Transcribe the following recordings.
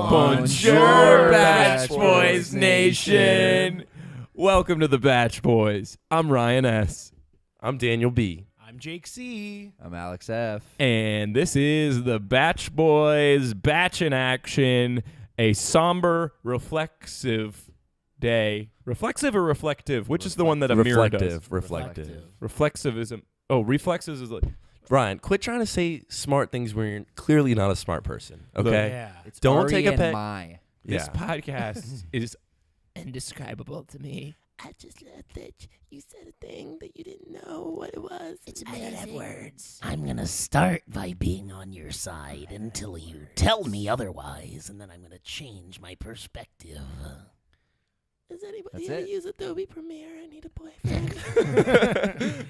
Bonjour, Bach Boys Nation. Welcome to the Bach Boys. I'm Ryan S. I'm Daniel B. I'm Jake C. I'm Alex F. And this is the Bach Boys Bach in Action, a somber, reflexive day. Reflexive or reflective? Which is the one that a mirror does? Reflective. Reflexivism. Oh, reflexes is like... Ryan, quit trying to say smart things when you're clearly not a smart person, okay? Yeah. It's Don't Arie take a and pet. my. This Yeah. podcast is indescribable to me. I just love that you said a thing that you didn't know what it was. It's amazing. I don't have words. I'm gonna start by being on your side until you tell me otherwise, and then I'm gonna change my perspective. Does anybody That's ever it. use Adobe Premiere? I need a boyfriend.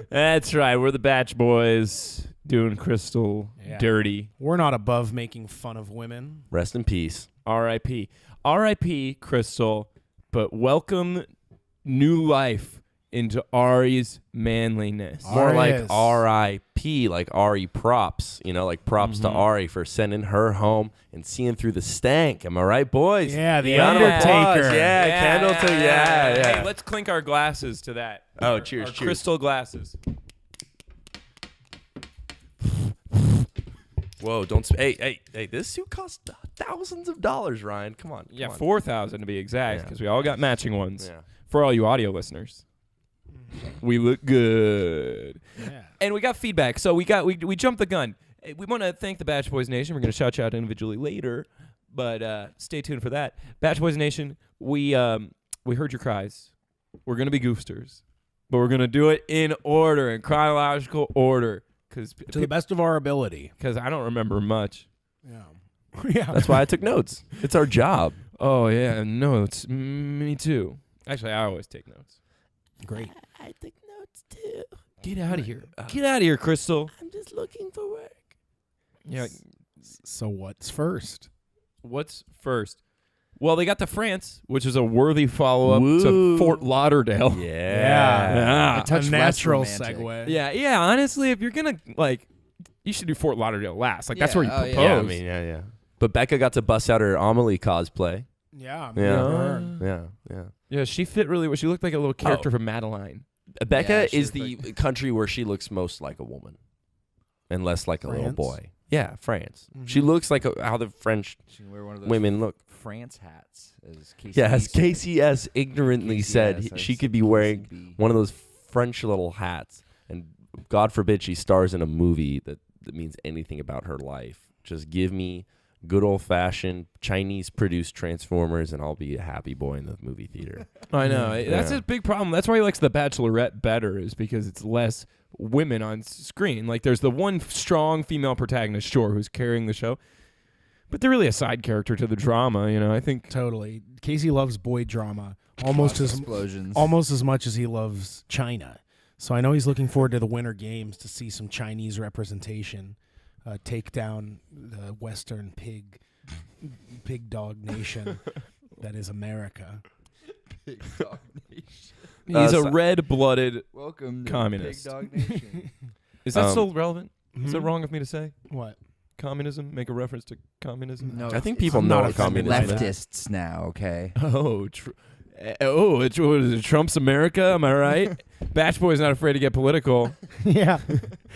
That's right. We're the Bach Boys doing Krystal dirty. We're not above making fun of women. Rest in peace. R.I.P. R.I.P. Krystal, but welcome new life into Arie's manliness. Arie More like is. R.I.P., like Arie props, like props to Arie for sending her home and seeing through the stank. Am I right, boys? Yeah, the Yeah. Undertaker. Yeah, candle to, yeah. Hey, let's clink our glasses to that. Oh, Our cheers. crystal glasses. Whoa, don't, hey, this suit costs thousands of dollars, Ryan. Come on. Yeah, come on. 4,000 to be exact, Yeah. because we all got matching ones. Yeah. For all you audio listeners, we look good. Yeah. And we got feedback, so we jumped the gun. We want to thank the Bach Boys Nation. We're going to shout you out individually later, but stay tuned for that. Bach Boys Nation, we heard your cries. We're going to be goofsters, but we're going to do it in order, in chronological order, To the best of our ability. because I don't remember much. Yeah. Yeah. That's why I took notes. It's our job. Oh, yeah, notes. Me too. Actually, I always take notes. Great. I took notes too. Get out of here. Get out of here, Krystal. I'm just looking for work. Yeah. So what's first? What's first? Well, they got to France, which is a worthy follow-up to Woo. Fort Lauderdale. Yeah. A touch less natural romantic. segue. Yeah. Honestly, if you're gonna you should do Fort Lauderdale last. Like that's Yeah, where you oh, yeah. propose. Yeah, I mean, yeah. But Becca got to bust out her Amelie cosplay. Yeah. Yeah. Uh, Yeah. Yeah, she fit really well. She looked like a little character from Madeline. Becca Yeah, she is looked the country where she looks most like a woman and less like a little France? boy. Yeah, France. Mhm. She looks like how the French She can wear one of those women look. France hats. As Casey Yeah, as said. KCS ignorantly said, KCS, she as could be wearing KCB. one of those French little hats. And God forbid she stars in a movie that means anything about her life. Just give me good old-fashioned Chinese-produced Transformers, and I'll be a happy boy in the movie theater. I know. That's Yeah. his big problem. That's why he likes The Bachelorette better, is because it's less women on screen. Like, there's the one strong female protagonist, sure, who's carrying the show. But they're really a side character to the drama, I think. Totally. Casey loves boy drama almost explosions. as much as he loves China. So I know he's looking forward to the Winter Games to see some Chinese representation take down the Western pig dog nation that is America. Big Dog Nation. He's a so- red-blooded... Welcome to Communist. Big Dog Nation. Is that Um, still relevant? Is it Mhm. wrong of me to say? What? Communism? Make a reference to communism? No, I think it's people I'm know not what offended communism by is. that. leftists now, okay? Oh, what is it, Trump's America? Am I right? Bach Boy's not afraid to get political. Yeah.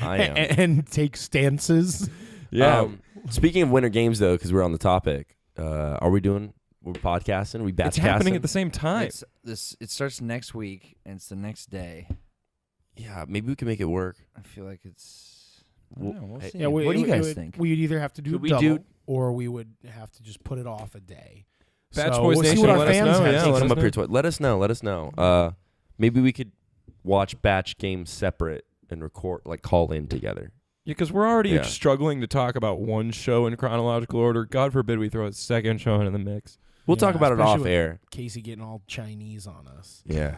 I am. And take stances. Yeah. Speaking of Winter Games, though, because we're on the topic, we're podcasting? We're it's happening at the same time. It starts next week, and it's the next day. Yeah, maybe we can make it work. I feel like it's... I Well, don't know, we'll hey, see. Yeah, What do you guys think? We'd either have to do Could we double, do- or we would have to just put it off a day. Bach So Boys we'll see Nation, what our let us fans know, have yeah, to let say. us Come up know. here to it. Let us know. Maybe we could watch batch games separate and record, call in together. Yeah, because we're already Yeah. struggling to talk about one show in chronological order. God forbid we throw a second show into the mix. We'll Yeah, talk about it especially off with air. Casey getting all Chinese on us. Yeah.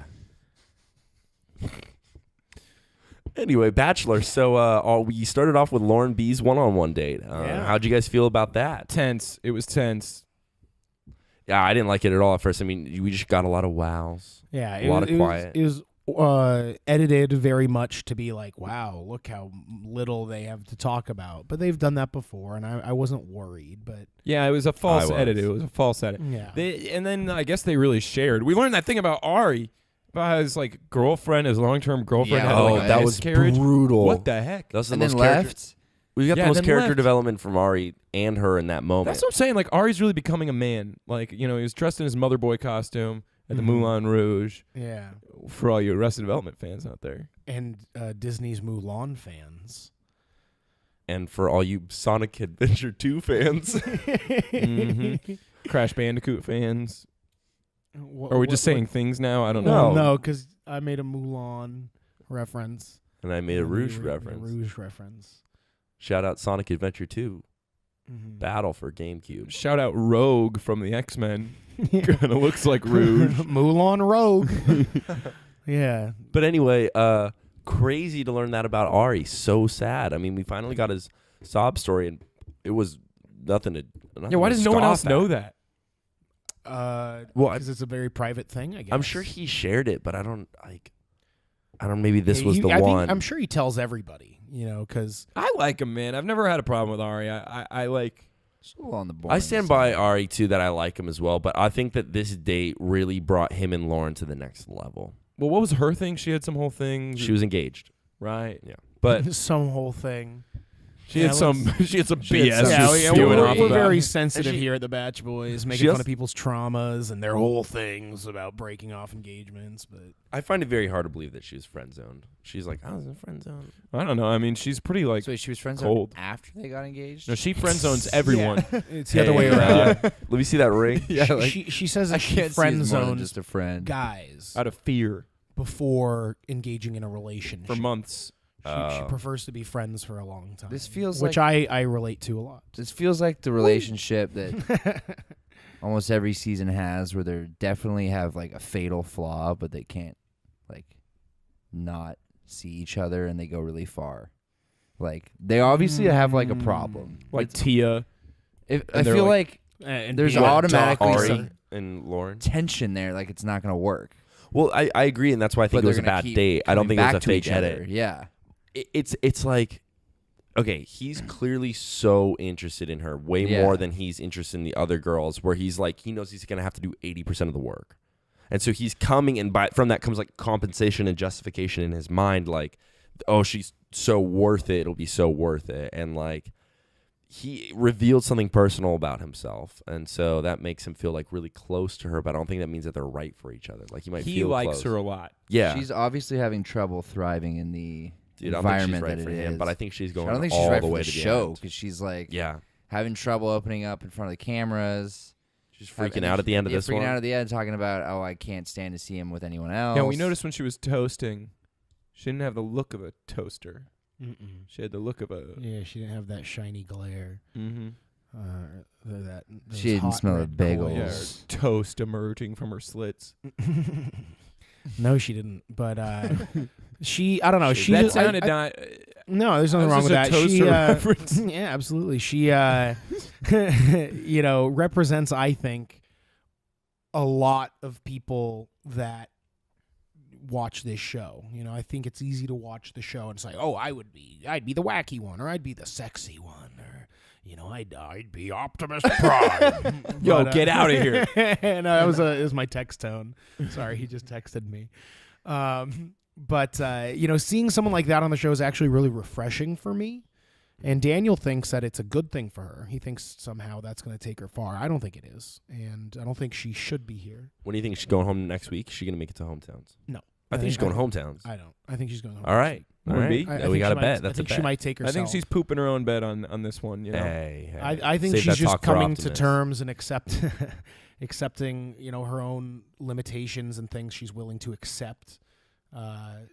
Anyway, Bachelor. So we started off with Lauren B's one-on-one date. Yeah. How'd you guys feel about that? Tense. It was tense. Yeah, I didn't like it at all at first. I mean, we just got a lot of wows. Yeah, A lot of quiet. It was edited very much to be like, wow, look how little they have to talk about. But they've done that before, and I wasn't worried. But Yeah, it was a false I was. edit. It was a false edit. yeah, And then I guess they really shared. We learned that thing about Arie, about his like girlfriend, his long-term girlfriend Yeah, had like Oh, a that was miscarriage. brutal. What the heck? That's the And most then character. left. We got Yeah, the most then character left. development from Arie and her in that moment. That's what I'm saying. Like Arie's really becoming a man. Like he was dressed in his mother boy costume at the Moulin Rouge. yeah, For all you Arrested Development fans out there. and Disney's Mulan fans. And for all you Sonic Adventure 2 fans, Crash Bandicoot fans. What, Are we just saying things now? I don't No. know. No, because I made a Mulan reference. and I made a Rouge You made reference. A Rouge reference. Shout out Sonic Adventure 2 Mhm. Battle for GameCube. Shout out Rogue from the X-Men. Kind of looks like Rouge. Mulan Rogue. Yeah. But anyway, crazy to learn that about Arie. So sad. I mean, we finally got his sob story, and it was nothing to. Yeah, why does no one else know that? Well, Because it's a very private thing, I guess. I'm sure he shared it, but I don't like. I don't. Maybe this was He- the I think- one. I'm sure he tells everybody, because I like him, man. I've never had a problem with Arie. I like. It's a little on the boring I stand side. by Arie too that I like him as well, but I think that this date really brought him and Lauren to the next level. Well, what was her thing? She had some whole thing. She was engaged, right. yeah, but some whole thing. She Yeah, had some. She had some BS. had some- Yeah, just yeah, spewing we're, off we're about. very sensitive she- here at the Batch Boys, she making fun also- of people's traumas and their whole things about breaking off engagements. But I find it very hard to believe that she was friend zoned. She's like, I was in friend zone. I don't know. I mean, she's pretty like. So wait, she was friends cold. after they got engaged. No, she friend zones everyone. it's the other way around. Let me see that ring. yeah, like, she says I that she can't friend see as more than zones just a friend. guys Out of fear before engaging in a relationship. for months. She prefers to be friends for a long time. This feels which I relate to a lot. This feels like the relationship that almost every season has, where they definitely have like a fatal flaw, but they can't like not see each other, and they go really far. Like they obviously have like a problem. Like Tia. I and they're feel like- like And there's being a automatically doctor. some Arie and Lauren. tension there. Like it's not going to work. Well, I agree, and that's why I think But it was they're a gonna bad keep date. I don't coming think it was back a to fake each other. edit. Yeah. It's like, okay, he's clearly so interested in her, way Yeah. more than he's interested in the other girls, where he's like, he knows he's going to have to do 80% of the work. And so he's coming, and from that comes like compensation and justification in his mind, like, oh, she's so worth it, it'll be so worth it. And like, he revealed something personal about himself, and so that makes him feel like really close to her, but I don't think that means that they're right for each other. Like, he might He feel likes close. her a lot. Yeah. She's obviously having trouble thriving in the Dude, I don't think she's environment right that for it him, is. but I think she's going I don't think all she's right the for way the to the show end. because she's like Yeah. having trouble opening up in front of the cameras. She's freaking out at the end of this freaking one. out at the end, talking about, oh, I can't stand to see him with anyone else. Yeah, we noticed when she was toasting, she didn't have the look of a toaster. Mm-mm. She had the look of a. Yeah, she didn't have that shiny glare. Mm-hmm. Those She didn't hot smell red the bagels. coals. Yeah, her toast emerging from her slits. No, she didn't. But she, I don't know. She that just, sounded not. no, there's nothing That wrong was with just that. a She, toaster reference. yeah, absolutely. She, represents, I think, a lot of people that watch this show. I think it's easy to watch the show and it's like, oh, I'd be the wacky one, or I'd be the sexy one, or I'd be Optimus Prime. Yo, But, get out of here. No, it was my text tone. Sorry, he just texted me. But seeing someone like that on the show is actually really refreshing for me. And Daniel thinks that it's a good thing for her. He thinks somehow that's going to take her far. I don't think it is. And I don't think she should be here. When do you think she's going home next week? Is she going to make it to hometowns? No. I think she's going hometowns. I don't. I think she's going home. All right. All Would right. be. Now we got a bet. That's I think a she bet. might take I herself. think she's pooping her own bed on this one. You know. Hey, hey. I think Save she's that just talk for coming to Optimus. terms and accepting, her own limitations and things she's willing to accept. I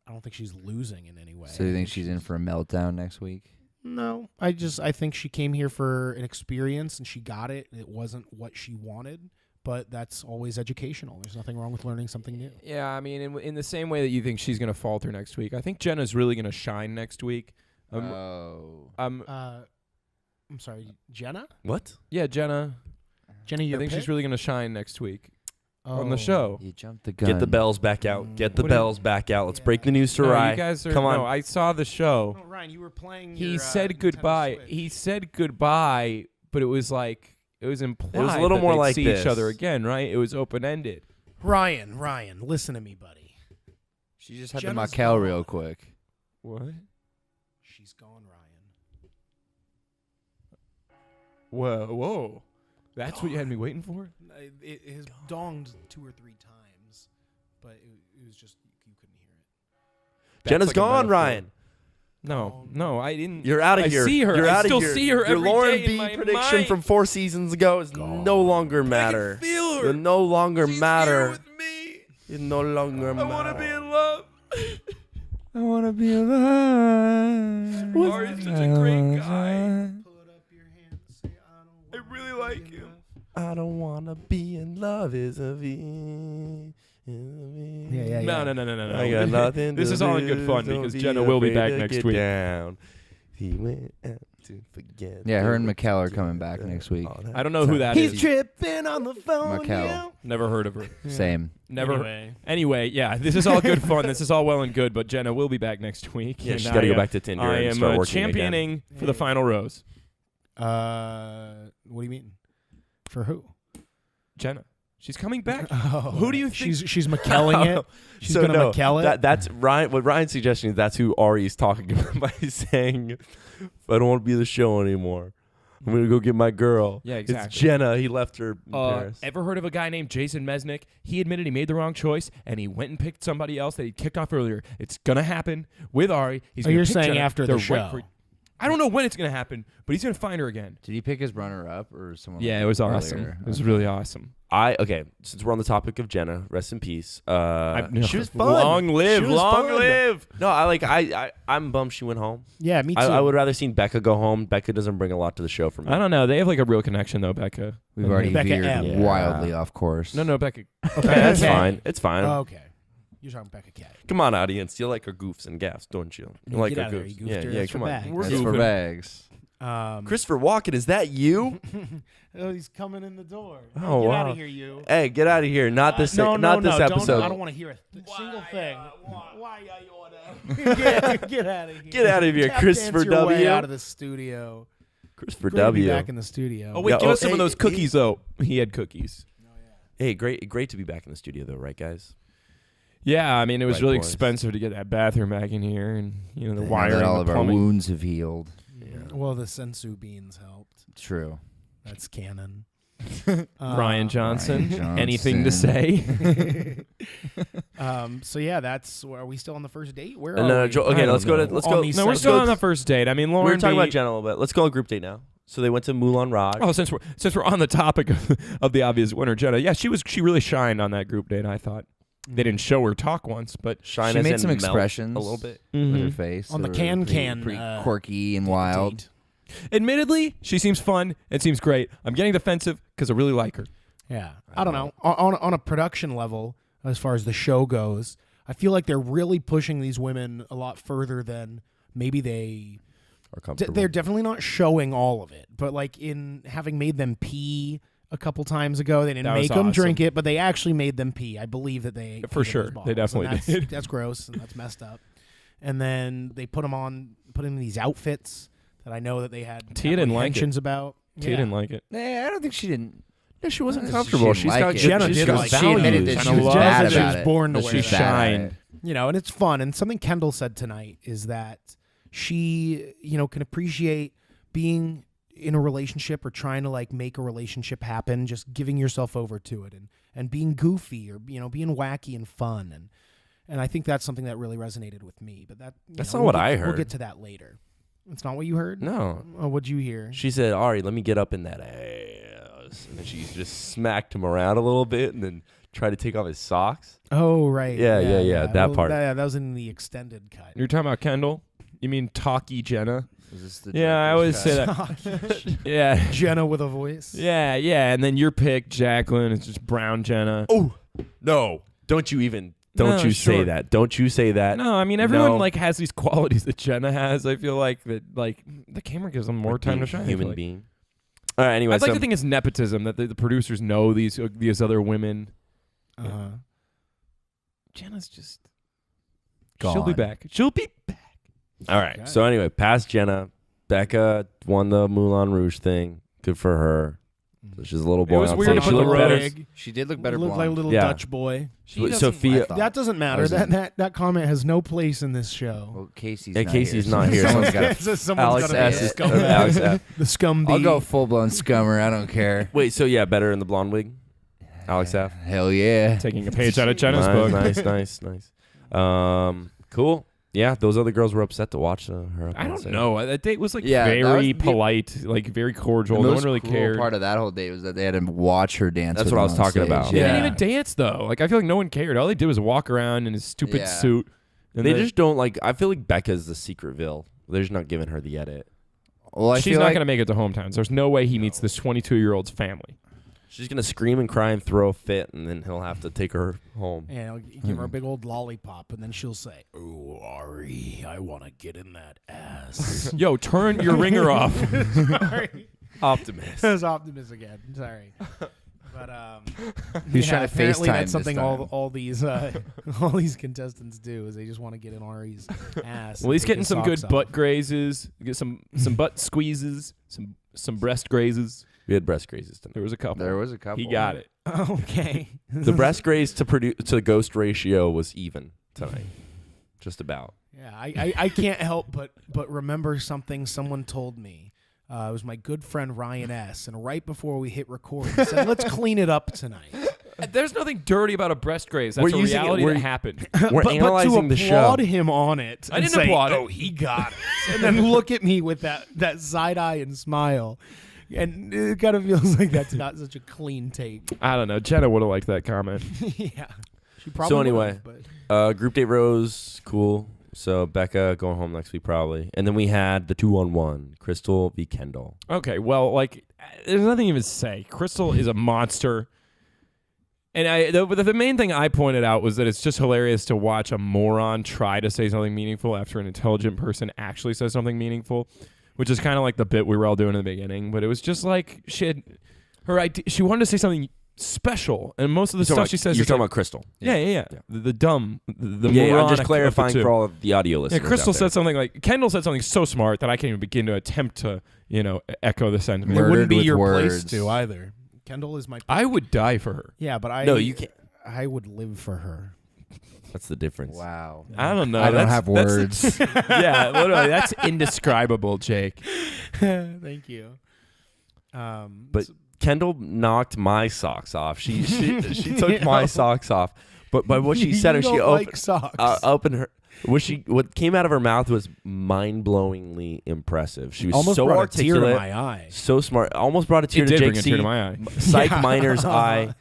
don't think she's losing in any way. So you think she's in for a meltdown next week? No, I think she came here for an experience and she got it. It wasn't what she wanted, but that's always educational. There's nothing wrong with learning something new. Yeah, I mean, in the same way that you think she's going to falter next week, I think Jenna's really going to shine next week. I'm sorry, Jenna? What? Yeah, Jenna. Jenna, I your think pick? she's really going to shine next week. on the show. You jumped the gun. Get the bells back out. Get the What do you- bells back out. Let's break the news to No, Arie. you guys are, Come on. No, I saw the show. Oh, Ryan, you were playing. He your, said Nintendo goodbye. Switch. He said goodbye, but it was like it was implied. It was a little that more they'd like see this. each other again, right? It was open ended. Ryan, listen to me, buddy. She just had Jenna's the Macau gone. real quick. What? She's gone, Ryan. Whoa! That's what you had me waiting for. It has donged 2 or 3 times, but it was just you couldn't hear it. Jenna's That's like a gone, metaphor. Ryan. No, I didn't. You're out of I here. see her. You're I out still of here. see her Your every Lauren day B in my prediction mind. from 4 seasons ago is no longer matter. I can feel her. It no longer She's matter. here with me. It no longer I matter. want to be in love. I want to be alive. Arie's such a great guy. Put up your hand, say I don't. I really like him. I don't want to be in love is a V. Yeah. No. I got nothing. This to is all in good lose, fun don't because be Jenna will be afraid back to next get week. Down. He went out to forget. Yeah, her and the Macau are words coming back together. next week. All that I don't know who that He's is. tripping on the phone. Macau. Never heard of her. Same. Never. Anyway, yeah, this is all good fun. This is all well and good, but Jenna will be back next week. Yeah, and she's got to I, go back to Tinder I and am start working championing for the Yeah. final rose. What do you mean? For who? Jenna, she's coming back. Oh, Who do you think- she's McKelling it? She's gonna McKell it. That's Ryan. What Ryan's suggesting is that's who Arie's talking about by saying, "I don't want to be the show anymore. I'm gonna go get my girl." Yeah, It's exactly. Jenna. He left her in Paris. Ever heard of a guy named Jason Mesnick? He admitted he made the wrong choice, and he went and picked somebody else that he kicked off earlier. It's gonna happen with Arie. He's gonna you're pick saying Jenna. after They're the show? I don't know when it's gonna happen, but he's gonna find her again. Did he pick his runner-up or someone? Yeah, it was awesome. earlier? It was really awesome. Okay. Since we're on the topic of Jenna, rest in peace. She was fun. Long live, She was long fun. live. No, I'm bummed she went home. Yeah, me too. I would rather seen Becca go home. Becca doesn't bring a lot to the show for me. I don't know. They have like a real connection though, Becca. We've already Becca veered M. wildly off course. No, Becca. Okay, That's okay. fine. It's fine. Okay, you're talking Becca K. Come on, audience. You like our goofs and gaffs, don't you? You Yeah, like get our out of there, goofs. you Yeah, goofster. yeah. That's Come for on. bags. We're That's for goofing. bags. Christopher Walken, is that you? Oh, he's coming in the door. Oh, Get wow. out of here, you. Hey, get out of here! Not this. No, not this don't. episode. I don't want to hear a single thing. Why you wanna get out of here? Get out of here, Tap Christopher dance your way W. out of the studio. Christopher Great to be W. back in the studio. Oh wait, Yeah, give us some hey, of those hey. cookies though. He had cookies. Hey, great to be back in the studio, though, right, guys? Yeah, I mean it was Right, really boys. expensive to get that bathroom back in here, and the Now wiring, that all the of our plumbing. wounds have healed. Well, the sensu beans helped. True. That's canon. Ryan Johnson. Ryan Anything to Johnson. say? So yeah, that's. Are we still on the first date? Where No, are no, we? Joe, okay, I let's don't go know. to let's On go. these No, we're Let's still go on the first date. I mean, We Lauren were talking B- about Jenna a little bit. Let's go on group date now. So they went to Moulin Rouge. Oh, since we're on the topic of the obvious winner, Jenna. Yeah, she really shined on that group date. I thought they didn't show her talk once, but Shine She as made in some melt expressions a little bit. with her face. On the that were can-can, pretty uh, quirky and wild. Date. admittedly, she seems fun. It seems great. I'm getting defensive because I really like her. Yeah, I don't know. On a production level, as far as the show goes, I feel like they're really pushing these women a lot further than maybe they. Are comfortable. They're definitely not showing all of it, but like in having made them pee a couple times ago, they didn't That was make them awesome. drink it, but they actually made them pee. I believe that they For peed in sure. those They bottles, and definitely that's, did. That's gross and that's messed up. And then they put them in these outfits that I know that they had Tia didn't like it. apprehensions about. Tia didn't like it. Nah, I don't think she didn't. Yeah, she wasn't She comfortable. didn't She's like got it. Jenna she's did got like it. She values. admitted that Jenna she was loved bad it. She about was it. born to That wear she was that. bad at Shined. it. You know, and it's fun. And something Kendall said tonight is that she, can appreciate being in a relationship or trying to like make a relationship happen, just giving yourself over to it and being goofy or, being wacky and fun. And I think that's something that really resonated with me. But That's not what I We'll heard. get to that later. It's not what you heard? No. Oh, what'd you hear? She said, Arie, let me get up in that ass. And then she just smacked him around a little bit and then tried to take off his socks. Oh, right. Yeah, that Well, part. That was in the extended cut. You're talking about Kendall? You mean Talkie Jenna? Was this the Yeah, I always say director's that. Yeah. Jenna with a voice. Yeah. And then your pick, Jacqueline, is just brown Jenna. Oh, no. Don't you say sure. that. Don't you say that. No, I mean everyone No. has these qualities that Jenna has. I feel like that the camera gives them more Like time being to shine. a I feel human like. being. All right, anyway. I'd like so to think it's nepotism that the producers know these other women Jenna's just Gone. she'll be back. She'll be back. All right. Okay. So anyway, past Jenna, Becca won the Moulin Rouge thing. Good for her. So she's a little boy. was on weird to stage. put She the looked better. wig. She did look better Looked like a blonde. little Yeah. Dutch boy. Sophia. That doesn't matter. was That comment has no place in this show. Well, Casey's Yeah, not Casey's here, not so here. Someone's got So someone's Alex gotta be S. a is scumbag. Alex F. The scum I'll bee. go full blown scummer. I don't care. Wait, so yeah, better in the blonde wig? Alex F. Hell yeah. Taking a page out of Jenna's Nice, book. nice. Cool. Yeah, those other girls were upset to watch her. Up I on don't stage. know. That date was like Yeah, that was very the- polite, like very cordial. The No most one really cool cared. part of that whole date was that they had to watch her dance. That's with what I him was on talking stage. about. They Yeah. didn't even dance though. Like I feel like no one cared. All they did was walk around in his stupid Yeah. suit. And They just don't like. I feel like Becca's the secret Vil. They're just not giving her the edit. Well, I she's feel not like going to make it to hometowns. There's no way he meets this 22-year-old's family. She's gonna scream and cry and throw a fit, and then he'll have to take her home. And I'll give her a big old lollipop, and then she'll say, "Oh, Arie, I want to get in that ass." Yo, turn your ringer off. Sorry. Optimist. That was Optimus again. Sorry. But He's trying to apparently FaceTime that's something this time. all these contestants do is they just want to get in Arie's ass. Well, and he's take getting his some good socks butt off. grazes, get some butt squeezes, some breast grazes. We had breast grazes tonight. There was a couple. there was a couple. He got it. Okay. The breast graze to ghost ratio was even tonight, just about. Yeah, I can't help but remember something someone told me. It was my good friend Ryan S. And right before we hit record, he said, "Let's clean it up tonight." There's nothing dirty about a breast graze. That's We're a using it- reality we're- that happened. We're analyzing but the to show. applaud him on it. I and didn't say, applaud it. "Oh, he got it," and then look at me with that side eye and smile, and it kind of feels like that's not such a clean take. I don't know. Jenna would have liked that comment. Yeah, she probably. So anyway, would've, but Group date rose, cool. So Becca going home next week probably, and then we had the 2-on-1, Krystal v. Kendall. Okay, well, like, there's nothing even to say. Krystal is a monster. And the main thing I pointed out was that it's just hilarious to watch a moron try to say something meaningful after an intelligent person actually says something meaningful, which is kind of like the bit we were all doing in the beginning. But it was just like she wanted to say something special, and most of the stuff she says You're is talking like, about Krystal. yeah. The dumb, the Yeah, I'm moronic just of the clarifying two. for all of the audio Yeah, listeners. Krystal out there. said something like Kendall said something so smart that I can't even begin to attempt to, echo the sentiment. it wouldn't Murdered be with your words. place to either. Kendall is my. I would die for her. Yeah, but I. No, you can't. I would live for her. That's the difference. Wow. I don't know. I don't That's- have that's- words. Yeah, literally, that's indescribable, Jake. Thank you. But Kendall knocked my socks off. She took my socks off. But by what she said, you she don't opened like socks. opened her. What came out of her mouth was mind-blowingly impressive. She was Almost so brought articulate, a tear to my eye. so smart. Almost brought a tear It to did bring Jake a tear to C. my eye. Psych Yeah. miner's eye.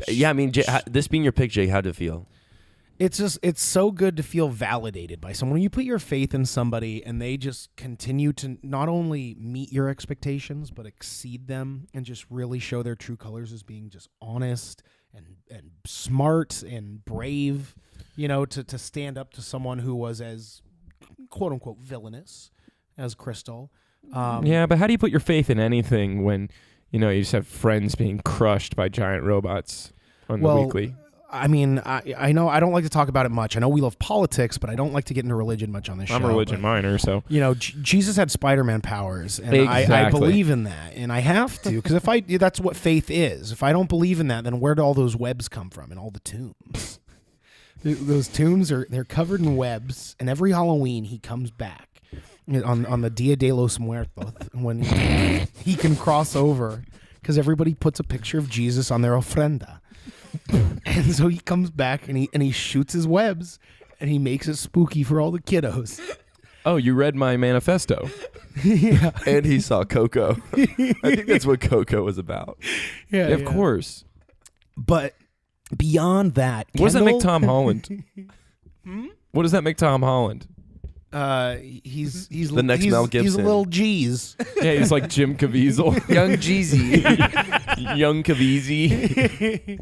Yeah, I mean, this being your pick, Jake, how'd it feel? It's so good to feel validated by someone. When you put your faith in somebody and they just continue to not only meet your expectations but exceed them and just really show their true colors as being just honest and smart and brave, to stand up to someone who was as quote unquote villainous as Krystal. Yeah, but how do you put your faith in anything when, you just have friends being crushed by giant robots on the weekly? I mean, I know I don't like to talk about it much. I know we love politics, but I don't like to get into religion much on this show. I'm a religion but, minor, so. Jesus had Spider-Man powers, and I Exactly. believe in that, and I have to, because that's what faith is. If I don't believe in that, then where do all those webs come from and all the tombs? Those tombs they're covered in webs, and every Halloween he comes back on the Dia de los Muertos when he can cross over, because everybody puts a picture of Jesus on their ofrenda. And so he comes back and he shoots his webs and he makes it spooky for all the kiddos. Oh, you read my manifesto. Yeah, And he saw Coco. I think that's what Coco was about. yeah, Of course. But beyond that, What does that make Kendall- Tom Holland? What does that make Tom Holland? He's The next he's, Mel He's Gibson. a little G's. Yeah, he's like Jim Caviezel. Young Jeezy. Young Caviezel.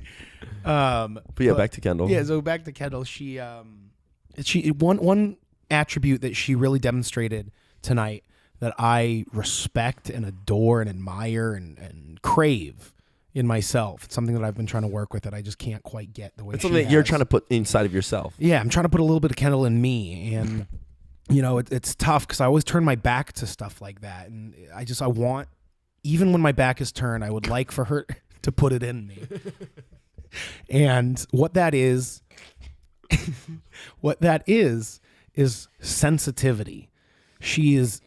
But yeah, back to Kendall. Yeah, so back to Kendall. She one attribute that she really demonstrated tonight that I respect and adore and admire and crave in myself. It's something that I've been trying to work with that I just can't quite get the way It's she something that you're has. trying to put inside of yourself. Yeah, I'm trying to put a little bit of Kendall in me, and it's tough because I always turn my back to stuff like that, and I want, even when my back is turned, I would like for her to put it in me. And what that is sensitivity. She is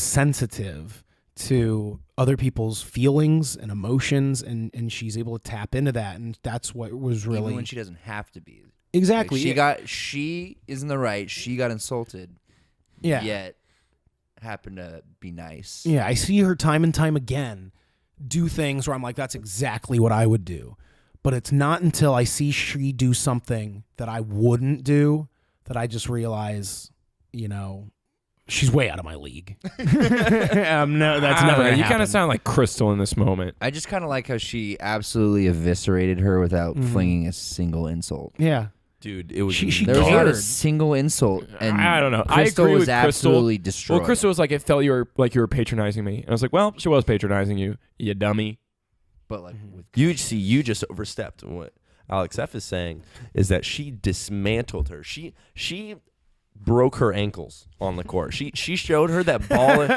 sensitive to other people's feelings and emotions, and she's able to tap into that, and that's what was really Even when she doesn't have to be. exactly. She is in the right. She got insulted. Yeah. Yet happened to be nice. Yeah, I see her time and time again do things where I'm like, that's exactly what I would do. But it's not until I see she do something that I wouldn't do that I just realize, she's way out of my league. No, that's never gonna You kind happen. of sound like Krystal in this moment. I just kind of like how she absolutely eviscerated her without flinging a single insult. Yeah. Dude, it was She There was not a cared. single insult, and I don't know. I Krystal agree was with Krystal. absolutely destroyed. Well, Krystal was like, it felt you were patronizing me. And I was like, well, she was patronizing you, you dummy. but like with you just overstepped. And what Alex F is saying is that she dismantled her. She broke her ankles on the court. She showed her that ball.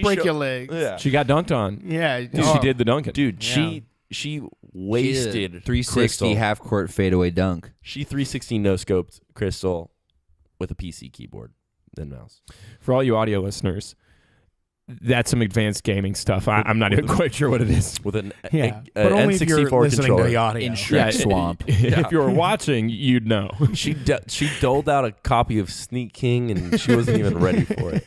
Break your legs. Yeah. She got dunked on. Yeah. She did the dunking. Dude, Yeah. she wasted 360 Krystal. half court fadeaway dunk. She 360 no scoped Krystal with a PC keyboard then mouse. For all you audio listeners, that's some advanced gaming stuff. I'm not even quite sure what it is. With an Yeah. a But only if you're N64 listening controller. to the audio. In Shrek Swamp. If you were watching, you'd know. She doled out a copy of Sneak King and she wasn't even ready for it.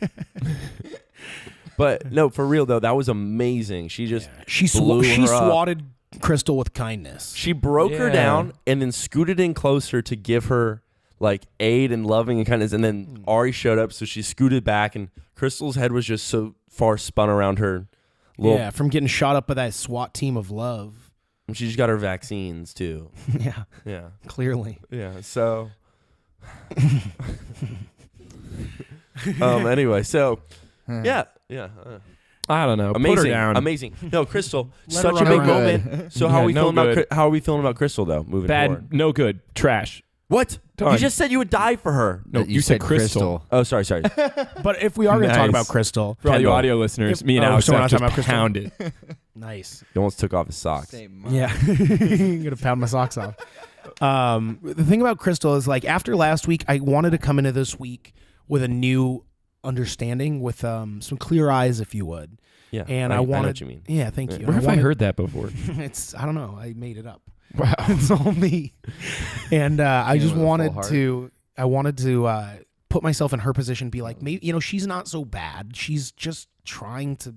But no, for real though, that was amazing. She just She blew her up. swatted Krystal with kindness. She broke her Yeah. down and then scooted in closer to give her like aid and loving and kindness. And then Arie showed up, so she scooted back, and Krystal's head was just so far spun around her. Yeah, from getting shot up by that SWAT team of love. And she just got her vaccines too. Yeah, Yeah, clearly. yeah. So, anyway, so yeah. I don't know. Put her Amazing, down. amazing. No, Krystal, Let such her a big run moment. So how Yeah, are we no feeling about good. how are we feeling about Krystal though? Moving Bad, forward. no good, trash. What? Done. You just said you would die for her. No, you said Krystal. Oh, sorry. But if we are going to talk Nice. about Crystal, For all you Kendall. audio listeners, If- me and oh, Alex so we're have not just talking about Krystal? pounded. nice. He almost took off his socks. Yeah, I'm going to pound my socks off. The thing about Krystal is, like, after last week, I wanted to come into this week with a new understanding, with some clear eyes, if you would. Yeah, And I I know wanted, what you mean. Yeah, thank you. Where have I wanted- heard that before? It's, I don't know. I made it up. Wow. It's all me. And I just with a full wanted heart. to put myself in her position, be like, maybe, she's not so bad. She's just trying to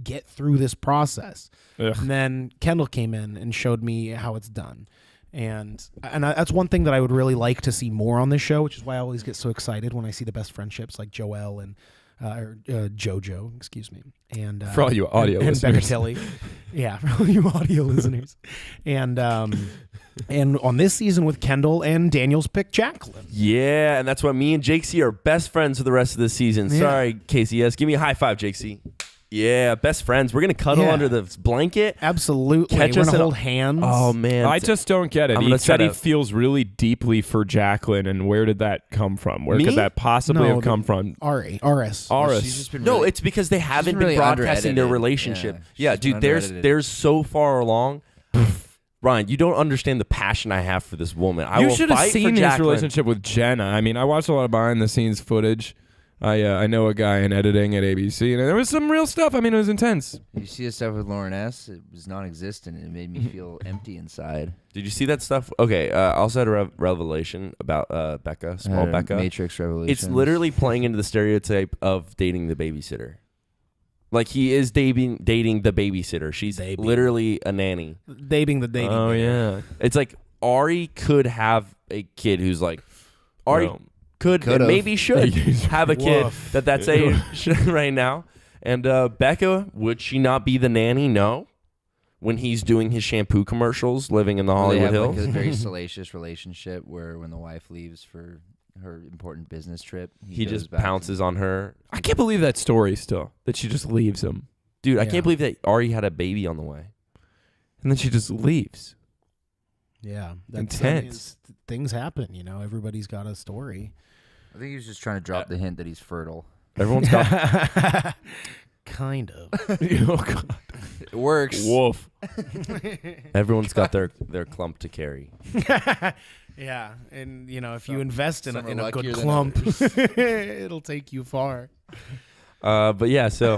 get through this process. Ugh. And then Kendall came in and showed me how it's done. And that's one thing that I would really like to see more on this show, which is why I always get so excited when I see the best friendships like Joelle and JoJo, excuse me, and For all you audio and listeners. Becatelli. Yeah, for all you audio listeners. And on this season with Kendall and Daniel's pick Jacqueline. Yeah, and that's why me and Jake C are best friends for the rest of the season. Yeah. Sorry, KCS. Give me a high five, Jake C. Yeah, best friends. We're gonna cuddle Yeah. under the blanket. Absolutely. Catch We're us gonna in a- hold hands. Oh man, I just don't get it. I'm He gonna said set he a- feels really deeply for Jacqueline, and where did that come from? Where Me? could that possibly No, have come from? Ari, RS. Aris. She's just been no. really- It's because they haven't really been broadcasting their under-edited. relationship. Yeah, Yeah, she's been dude. under-edited. There's so far along. Ryan, you don't understand the passion I have for this woman. I You will should have fight for seen his Jacqueline. relationship with Jenna. I mean, I watched a lot of behind the scenes footage. I know a guy in editing at ABC, and there was some real stuff. I mean, it was intense. You see the stuff with Lauren S. It was non-existent. It made me feel empty inside. Did you see that stuff? Okay, I also had a revelation about Becca, small Becca. Matrix Revolution. It's literally playing into the stereotype of dating the babysitter. Like he is dating the babysitter. She's Dating. literally a nanny. Dating the dating. Oh man. yeah. It's like Arie could have a kid who's like Arie Well, could and Could've. maybe should have a kid Woof. that's age right now. And Becca, would she not be the nanny? No. When he's doing his shampoo commercials, living in the They Hollywood have Hills. like a very salacious relationship where when the wife leaves for her important business trip, He goes just back pounces on her. I can't believe that story still. That she just leaves him. Dude, I Yeah. can't believe that Arie had a baby on the way. and then she just leaves. Yeah, Intense. Things happen, you know. Everybody's got a story. I think he was just trying to drop the hint that he's fertile. Everyone's got Kind of. Oh God. It works. Wolf. everyone's got their clump to carry. Yeah, and you know, if you invest in some are a good luckier than clump, it'll take you far. But yeah, so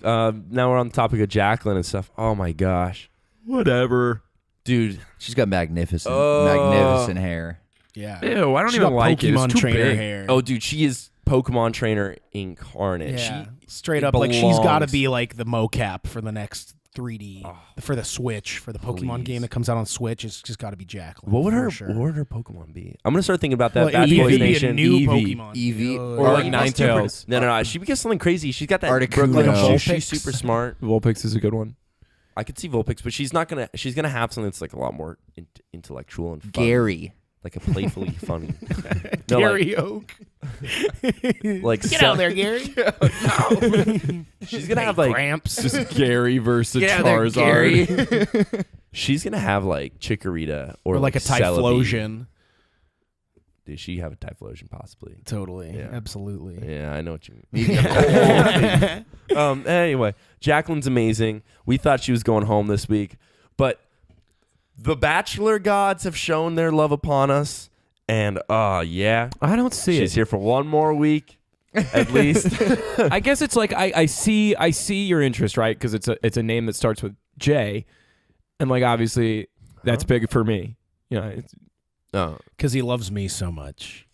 now we're on the topic of Jacqueline and stuff. Oh my gosh, Whatever. dude. She's got magnificent hair. Yeah. Ew, I don't She even got like it. It's Pokemon too trainer big. hair. Oh, dude, she is Pokemon trainer incarnate. yeah. She Straight it up, like she's got to belongs. be like the mocap for the next 3D for the Switch, for the Pokemon please. game that comes out on Switch. It's just got to be Jacqueline. What would for her sure. what would her Pokemon be? I'm gonna start thinking about that. Well, Bad Eevee Boys would be a Nation. new Eevee. Pokemon. Eevee. Ugh. Or like Yeah. Ninetales. No. She would get something crazy. She's got that Articuno. like Vulpix. she's super smart. Vulpix is a good one. I could see Vulpix, but she's gonna have something that's like a lot more intellectual and fun. Gary. Like a playfully funny. No, Gary Oak. like Get out there, Gary. she's gonna have like Gramps. Just Gary versus Get out there, Charizard. Gary. she's gonna have like Chikorita or Or like a Celebi. Typhlosion. Did she have a Typhlosion possibly? Totally. Yeah. Absolutely. Yeah, I know what you mean. Anyway, Jacqueline's amazing. We thought she was going home this week, but the Bachelor gods have shown their love upon us, and yeah, I don't see she's it. here for one more week, at least. I guess it's like I see your interest, right? Because it's a name that starts with J, and like obviously that's big for me. You know, it's Oh, Because he loves me so much.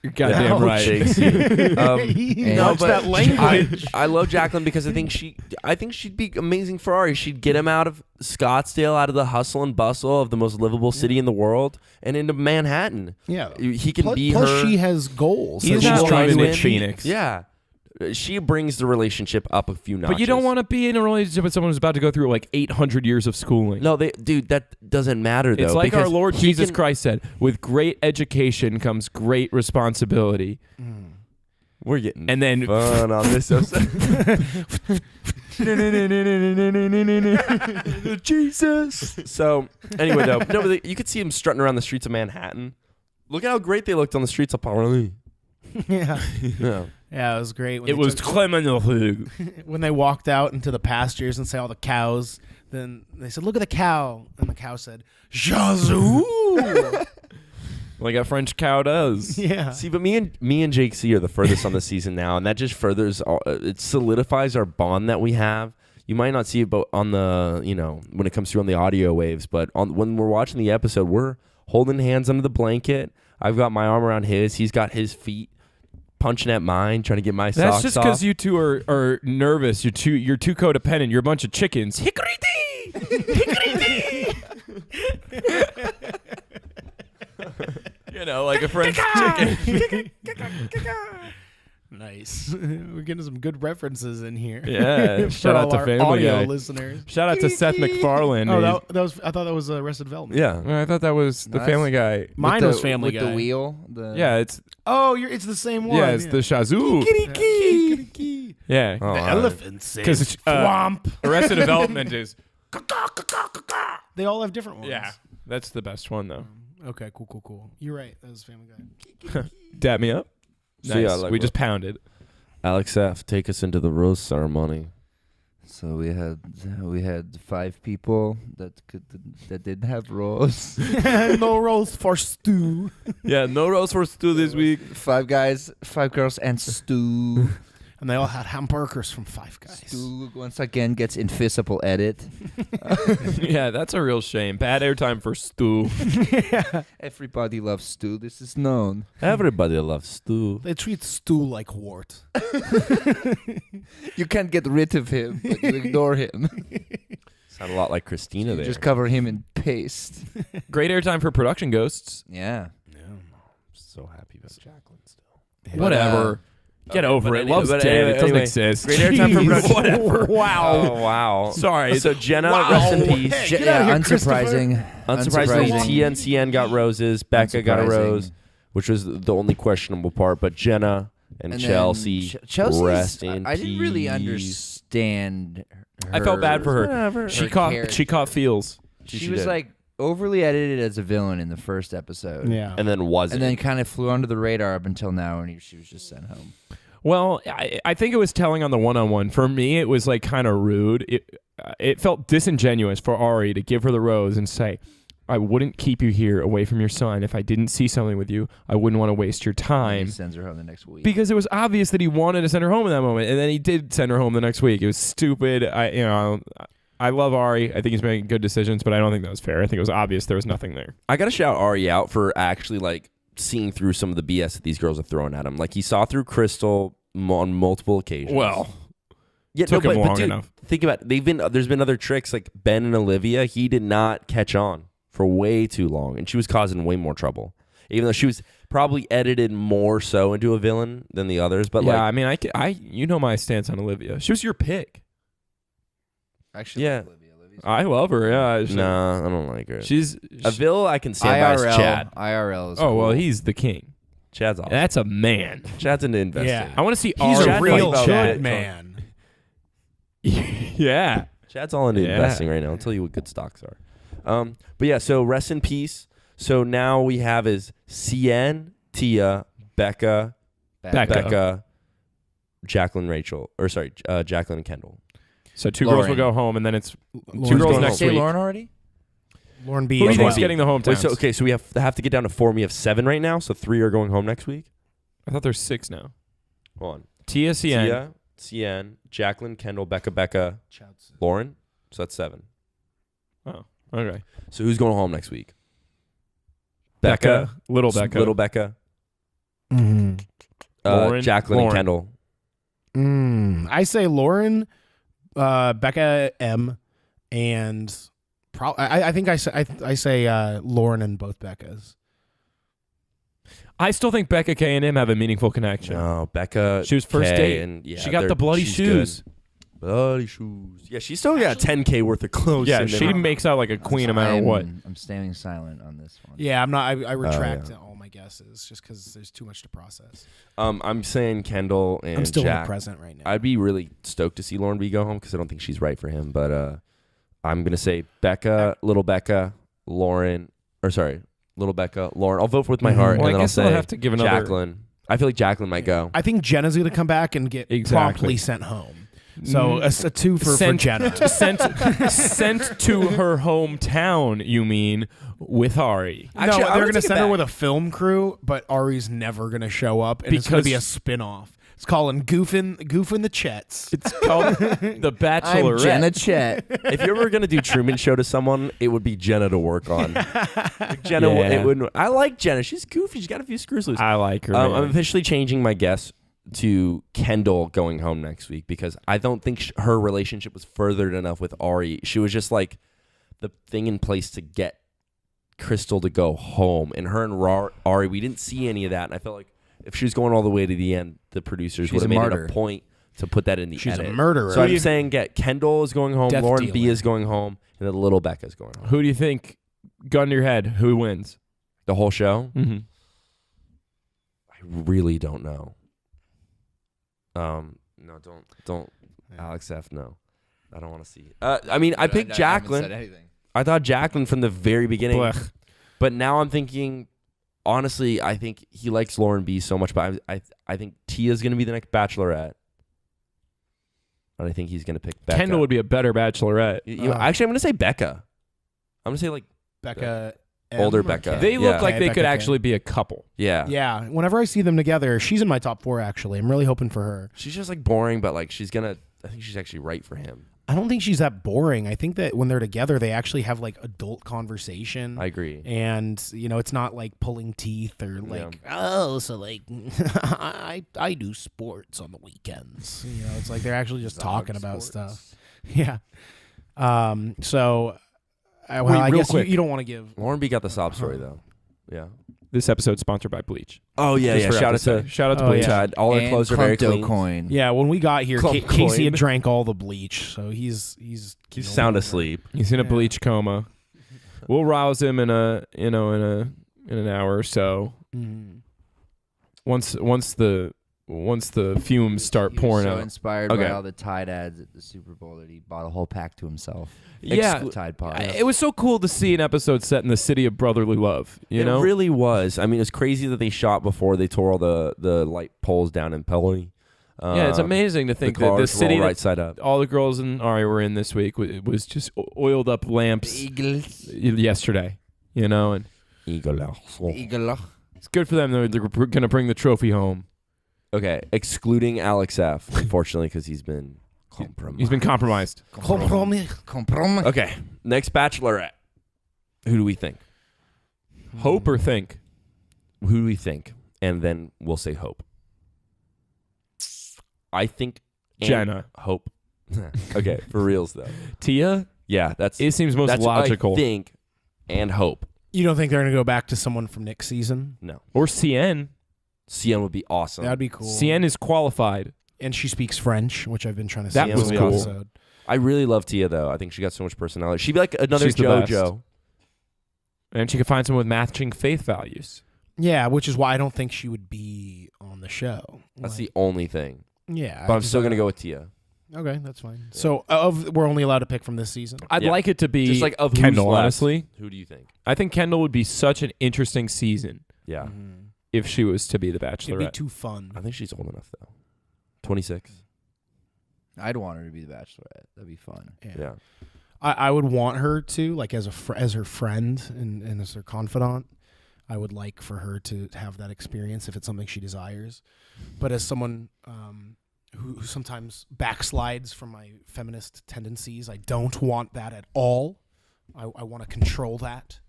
you're goddamn right. Shakes you. And- No, Watch but that language. I love Jacqueline because I think she'd be amazing for Arie. She'd get him out of Scottsdale, out of the hustle and bustle of the most livable city in the world, and into Manhattan. Yeah. He can be Plus, her. she has goals. He's that not she's trying living to with achieve. Phoenix. Yeah, she brings the relationship up a few notches. But you don't want to be in a relationship with someone who's about to go through like 800 years of schooling. No, dude, that doesn't matter though. It's like our because Lord he Jesus can- Christ said, with great education comes great responsibility. We're getting And then fun on this episode. Jesus. So anyway, though, no, but you could see him strutting around the streets of Manhattan. Look at how great they looked on the streets of Paris. Yeah. Yeah. Yeah, it was great. When it they was took- criminal. when they walked out into the pastures and saw all the cows. Then they said, "Look at the cow," and the cow said, "Yazoo." Like a French cow does. Yeah. See, but me and Jake C are the furthest on the season now, and that just furthers it solidifies our bond that we have. You might not see it, but on the when it comes through on the audio waves, but when we're watching the episode, we're holding hands under the blanket. I've got my arm around his. He's got his feet punching at mine, trying to get my That's socks just off. because you two are nervous. You're too codependent. You're a bunch of chickens. Hickory-dee! Hickory-dee! You know, like a French chicken. Nice. We're getting some good references in here. Yeah. For Shout out all to our Family audio Guy. listeners. Shout out to Seth MacFarlane. Oh, that was. I thought that was Arrested Development. Yeah. I thought that was the Nice. Family Guy. Mine With was the- Family with Guy. the wheel. Yeah, it's Oh, it's the same one. yeah, it's the Shazoo. Kikiriki. Yeah. Oh, The I- elephant says 'Cause, "Thwomp." Arrested Development is They all have different ones. yeah. That's the best one though. Okay. Cool. You're right. That was Family Guy. Dab me up. So, Nice. yeah, like we just pounded. Alex F, take us into the rose ceremony. So we had 5 people that didn't have roles. No roles for stew. Yeah, no rose for stew this week. 5 guys, 5 girls, and Stu. And they all had hamburgers from Five Guys. Stu once again gets invisible edit. Yeah, that's a real shame. Bad airtime for stew. Everybody loves Stu. This is known. Everybody loves stew. They treat stew like wart. You can't get rid of him, but you ignore him. Sound a lot like Christina You there. just cover him in paste. Great airtime for production ghosts. Yeah. so happy about Jacqueline still. Whatever. Get over but it. any- Love's but dead. anyway- It doesn't anyway, exist. great airtime for production. Whatever. Oh wow. Sorry. So Jenna, Wow. rest in peace. Hey, Je- get out of yeah, here, unsurprising. Unsurprisingly, TNCN got roses. Becca got a Unsurprising. rose, which was the only questionable part. But Jenna and then Chelsea, Chelsea's- rest in I didn't really peace. understand her. I felt bad for her. Whatever. She Her caught character. feels. She was did. like overly edited as a villain in the first episode. Yeah. And then wasn't. And then kind of flew under the radar up until now, and she was just sent home. Well, I think it was telling on the one-on-one. For me, it was like kind of rude. It felt disingenuous for Arie to give her the rose and say, I wouldn't keep you here away from your son. If I didn't see something with you, I wouldn't want to waste your And time. he sends her home the next week. Because it was obvious that he wanted to send her home in that moment, and then he did send her home the next week. It was stupid. I love Arie. I think he's making good decisions, but I don't think that was fair. I think it was obvious there was nothing there. I gotta shout Arie out for actually like seeing through some of the BS that these girls are throwing at him. Like he saw through Krystal on multiple occasions. Well, yeah, took him long dude, enough. Think about it. There's been other tricks like Ben and Olivia. He did not catch on for way too long, and she was causing way more trouble. Even though she was probably edited more so into a villain than the others, but yeah, like I mean, I you know my stance on Olivia. She was your pick. Actually, Yeah. Olivia's I love her. Yeah, nah, I don't like her. she's A Vil I can stand by is Chad. IRL is oh well, cool. he's the king. Chad's awesome. That's a man. Chad's into investing. Yeah. I want to see He's Arie a real fight good Chad. man. Yeah. Chad's all into Yeah. investing right now. I'll tell you what good stocks are. But yeah, so rest in peace. So now we have is Cien, Tia, Becca, Becca. Jacqueline, Jacqueline and Kendall. So two girls will Lauren. go home, and then it's Lauren's two girls going next Say week. Lauren already? Lauren B. Who do you as think's well. getting the hometowns? Wait, so we have to get down to 4. We have 7 right now, so 3 are going home next week. I thought there's 6 now. Hold on. Tia, Cien. Cien, Jacqueline, Kendall, Becca, Lauren. So that's 7. Oh, okay. So who's going home next week? Becca, little Becca. Little Becca. Mhm. Lauren, Jacqueline Lauren. and Kendall. I say Lauren, Becca M, and I think I say Lauren and both Beccas. I still think Becca K and him have a meaningful connection. No, Becca. She was first Kay, date. And yeah, She got the bloody she's shoes. good. Bloody shoes. Yeah, she's still got 10K worth of clothes. Yeah, in she there. makes out like a queen no matter what. I'm standing silent on this one. Yeah, I'm not. I retract yeah. all my guesses just because there's too much to process. I'm saying Kendall and I'm still in Jack. the present right now. I'd be really stoked to see Lauren B go home because I don't think she's right for him. But I'm gonna say Becca, little Becca, Lauren, little Becca, Lauren. I'll vote with my heart, Well, and I then I'll guess I'll say have to give another. Jacqueline. I feel like Jacqueline might go. I think Jenna's going to come back and get Exactly. promptly sent home. So a 2 for Sent- Jenna. sent to her hometown, you mean, with Arie. Actually, I no, wanna they're going to take it send her back. with a film crew, but Ari's never going to show up, and it's going Because- to be a spin-off. It's called Goofin' the Chets. It's called The I'm Bachelorette. Jenna Chet. If you ever gonna do Truman Show to someone, it would be Jenna to work on. Like Jenna, Yeah. it wouldn't. I like Jenna. She's goofy. She's got a few screws loose. I like her. I'm man. officially changing my guess to Kendall going home next week because I don't think her relationship was furthered enough with Arie. She was just like the thing in place to get Krystal to go home, and her and Arie, we didn't see any of that, and I felt like if she was going all the way to the end, the producers She's would have a made martyr. it a point to put that in the She's edit. a murderer. So I'm saying Kendall is going home, Death Lauren B dealer. is going home, and then little Becca's going home. Who do you think, gun to your head, who wins? The whole show? Mm-hmm. I really don't know. No, don't. Alex F. No, I don't want to see. I mean, I picked Jacqueline. I thought Jacqueline from the very beginning, Blech. but now I'm thinking. Honestly, I think he likes Lauren B so much, but I think Tia's gonna be the next Bachelorette, and I think he's gonna pick Becca. Kendall would be a better Bachelorette. Actually, I'm gonna say Becca. I'm gonna say like Becca. Older M or Becca. K? They look Yeah. like Okay, they Becca could K. actually be a couple. yeah. Yeah, whenever I see them together, she's in my top 4, actually. I'm really hoping for her. She's just like boring, but like I think she's actually right for him. I don't think she's that boring. I think that when they're together, they actually have like adult conversation. I agree. And it's not like pulling teeth or like, oh, so like I do sports on the weekends. It's like they're actually just talking about stuff. Yeah. So I Wait, real guess quick. you don't want to give. Lauren B got the sob story though. Yeah. This episode's sponsored by Bleach. Oh yeah, Just forgot to say. Shout out to Oh, Bleach. yeah. All her And clothes are very Crypto clean. Coin. Yeah, when we got here, Clump Casey had coin. drank all the bleach, so he's Sound asleep. He's in a Yeah. bleach coma. We'll rouse him in an hour or so. Mhm. Once the once the fumes start He was pouring so out. inspired Okay. by all the Tide ads at the Super Bowl that he bought a whole pack to himself. Yeah. Tide Pod. It was so cool to see an episode set in the city of brotherly love. You know, It really was. I mean, it's crazy that they shot before they tore all the light poles down in Pelly. yeah, it's amazing to think the that the cars were city all that right side up. all the girls in Arie were in this week was just oiled up lamps yesterday. You know, and Eagle. it's good for them. They're going to bring the trophy home. Okay, excluding Alex F. Unfortunately, because he's been compromised. He's been compromised. Compromise. Okay, next Bachelorette. Who do we think? Hope or think? Who do we think? And then we'll say Hope. I think Jenna. Hope. Okay, for reals though. Tia? Yeah, It seems most that's logical. What I think, and Hope. You don't think they're going to go back to someone from Nick's season? No, Or CN. CN would be awesome. That'd be cool. CN is qualified. And she speaks French, which I've been trying to That say was this cool. episode. I really love Tia though. I think she got so much personality. She'd be like another She's the best. JoJo. And she could find someone with matching faith values. Yeah, which is why I don't think she would be on the show. That's Like, the only thing. yeah. But I'm still gonna go with Tia. Okay, that's fine. So we're only allowed to pick from this season. I'd Yeah. like it to be Just like of who's Kendall, left. honestly. Who do you think? I think Kendall would be such an interesting season Yeah, Mhm. if she was to be the It'd be Bachelorette. too fun. I think she's old enough though. 26. I'd want her to be the Bachelorette. That'd be fun. Yeah. I would want her to, like, as her friend and as her confidant. I would like for her to have that experience if it's something she desires. But as someone who sometimes backslides from my feminist tendencies, I don't want that at all. I want to control that.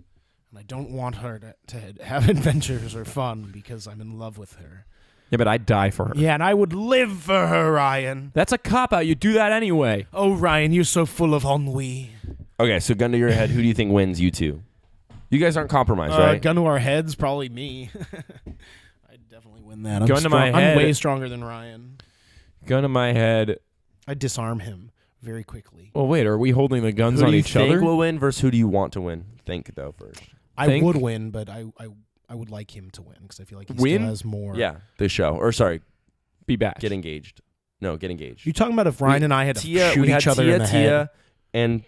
And I don't want her to have adventures or fun because I'm in love with her. Yeah, but I'd die for her. Yeah, and I would live for her, Ryan. That's a cop-out. You do that anyway. Oh, Ryan, you're so full of ennui. Okay, so gun to your head, who do you think wins? You two. You guys aren't compromised, right? Gun to our heads, probably me. I'd definitely win that. Gun to my head. I'm way stronger than Ryan. Gun to my head. I'd disarm him very quickly. Well, wait. Are we holding the guns Who on do you each think other? will win versus who do you want to win? Think though first. I Think- would win, but I would like him to win because I feel like he Win? still has more. Yeah, the show. Or sorry, Be back. get engaged. No, get engaged. You talking about if Ryan and I had to Tia, shoot we had each other Tia, in the Tia, head? and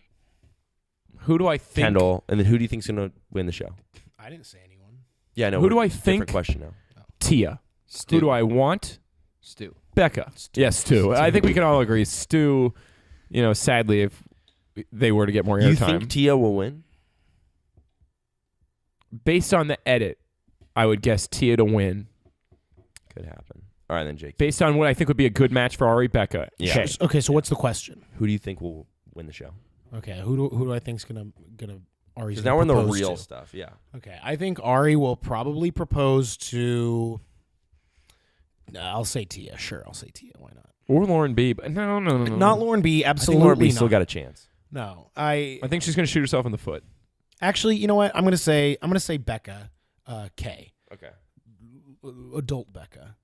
Who do I think? Kendall, and then who do you think's gonna win the show? I didn't say anyone. Yeah, I know. Who do we're- I think- Different question now. Tia. Stu. Who do I want? Stu. Becca. Yes, Stu. I think we can all agree. Stu, sadly, if they were to get more You airtime. think Tia will win? Based on the edit, I would guess Tia to win. Could happen. All right, then Jake. Based on what I think would be a good match for Arie Becca. Yeah. Okay. Okay, so what's the question? Who do you think will win the show? Okay, who do I think's gonna Ari's Because gonna now we're in the propose real to? stuff. Yeah. Okay, I think Arie will probably propose to. I'll say Tia. Sure, I'll say Tia. Why not? Or Lauren B. But no. Not Lauren B. I think Absolutely Lauren B not. still got a chance. No, I think she's going to shoot herself in the foot. actually, you know what? I'm gonna say Becca K. Okay. Adult Becca,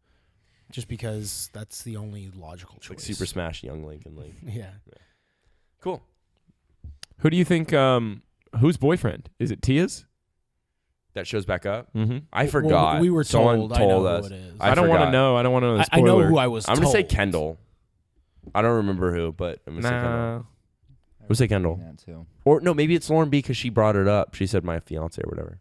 just because that's the only logical choice. Like Super Smash Young Link and Link. Yeah. Cool. Who do you think? Whose boyfriend is it? Tia's? That shows back up. Mm-hmm. I forgot. we were Someone told. told I know us. who it is. I don't want to forgot. know. I don't want to know the I know spoiler. who I was. I'm gonna say told. Kendall. I don't remember who, but I'm gonna say Kendall. Nah. Who's say Kendall? Yeah, too. Or no, maybe it's Lauren B because she brought it up. She said my fiance or whatever.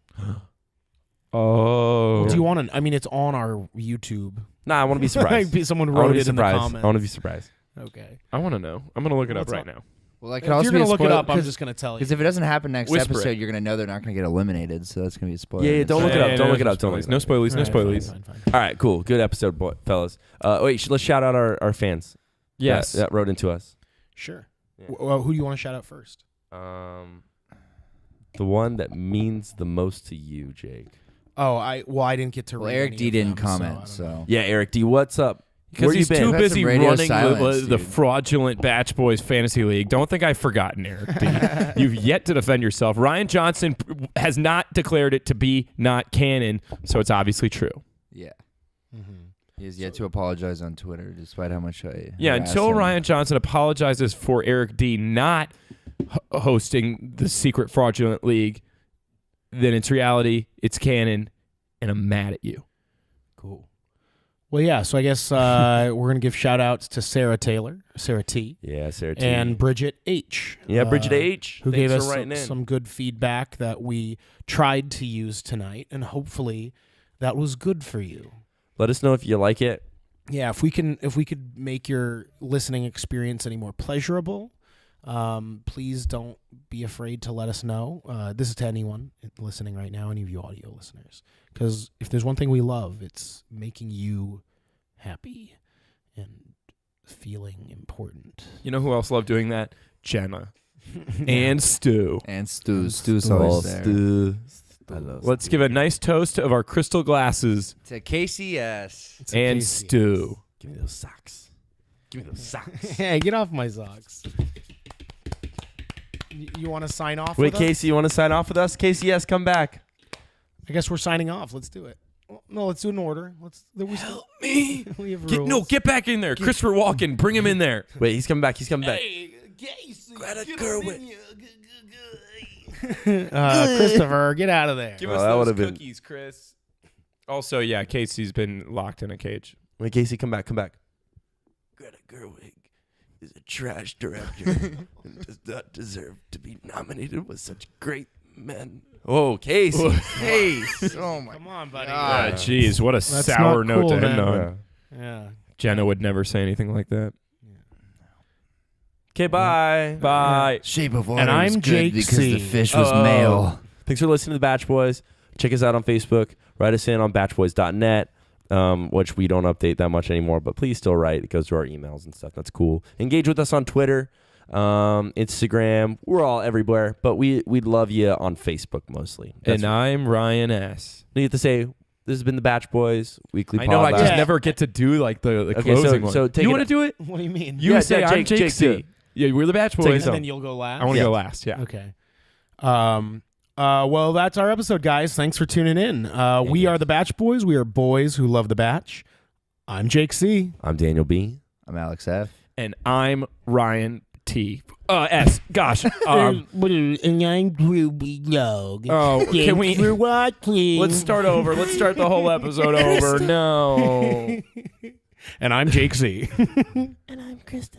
Oh. Do you want to? I mean, it's on our YouTube. Nah, I want to be surprised. Like, someone I want wrote to be it in the surprised. comments. I want to be surprised. Okay. I want to know. I'm going to look it up What's right up? now. Well, that could If also you're be gonna a look it spoiler, up, I'm just gonna tell you. because if it doesn't happen next Whisper episode, it. you're gonna know they're not gonna get eliminated. So that's gonna be a spoiler. Yeah, don't look it up. Yeah, Don't no, look it no up. Don't look spoilies. it No up. spoilies. No All right, spoilies. fine. All right, cool. Good episode, fellas. Wait, let's shout out our fans. Yes. That wrote into us. Sure. Yeah. Well, who do you want to shout out first? The one that means the most to you, Jake. Oh, I didn't get to Well, read Eric any D of didn't them, comment, I don't so. know. Yeah, Eric D, what's up? Because Where you he's been? too We've had busy some radio running silence, the dude. fraudulent Batch Boys Fantasy League. Don't think I've forgotten, Eric D. You've yet to defend yourself. Ryan Johnson has not declared it to be not canon, so it's obviously true. Yeah. Mhm. He has yet to apologize on Twitter, despite how much I. Yeah, harass until him. Ryan Johnson apologizes for Eric D not hosting the secret fraudulent league, then it's reality, it's canon, and I'm mad at you. Cool. Well, yeah. So I guess we're gonna give shout outs to Sarah Taylor, Sarah T, Yeah, Sarah T. and Bridget H. Yeah, Bridget H. Who Thanks gave for us writing in. some good feedback that we tried to use tonight, and hopefully that was good for you. Let us know if you like it. Yeah, if we could make your listening experience any more pleasurable, please don't be afraid to let us know. This is to anyone listening right now, any of you audio listeners, because if there's one thing we love, it's making you happy and feeling important. You know who else loved doing that? Jenna and Stu. And Stu's Oh, always there. Stu. Let's give a nice toast of our crystal glasses To KCS. It's a and Casey. Stu. Give me those socks. Give me those socks. Hey, get off my socks. You want to sign off? Wait, with us? Casey, you want to sign off with us? Casey, yes, come back. I guess we're signing off. Let's do it. No, let's do it in order. Help me. We have rules. No, get back in there. Christopher Walken, bring him in there. Wait, he's coming back. He's coming back. Greta Gerwig. Christopher, get out of there. Give Oh, us that those would've been- cookies, Chris. Also, yeah, Casey's been locked in a cage. Wait, Casey, come back. Come back. Greta Gerwig is a trash director and does not deserve to be nominated with such great men. Oh, Casey. Case. Oh my. Come on, buddy. Ah, jeez, what a That's sour not note cool, to end man. on. Yeah. Jenna would never say anything like that. Okay, bye. Bye. Shape of Water And I'm was good Jake because C. the fish was Oh. male. Thanks for listening to the Batch Boys. Check us out on Facebook. Write us in on batchboys.net, which we don't update that much anymore, but please still write. It goes to our emails and stuff. That's cool. Engage with us on Twitter, Instagram. We're all everywhere, but we'd love you on Facebook mostly. That's And I'm Ryan S. what you have to say. This has been the Batch Boys weekly. I know, I pod just Yeah. never get to do like the Okay, closing so one. take You it- want to do it? What do you mean? You Yeah, say yeah, I'm Jake, Jake do C. it. Yeah, we're the Batch Take Boys. us And home. then you'll go last? I want to Yeah. go last, yeah. Okay. Well, that's our episode, guys. Thanks for tuning in. We are the Batch Boys. We are boys who love the Batch. I'm Jake C. I'm Daniel B. I'm Alex F. And I'm Ryan T. S. Gosh. And I'm Ruby Dog. Oh, can we? for watching. Let's start over. Let's start the whole episode over. No. And I'm Jake C. And I'm Krystal.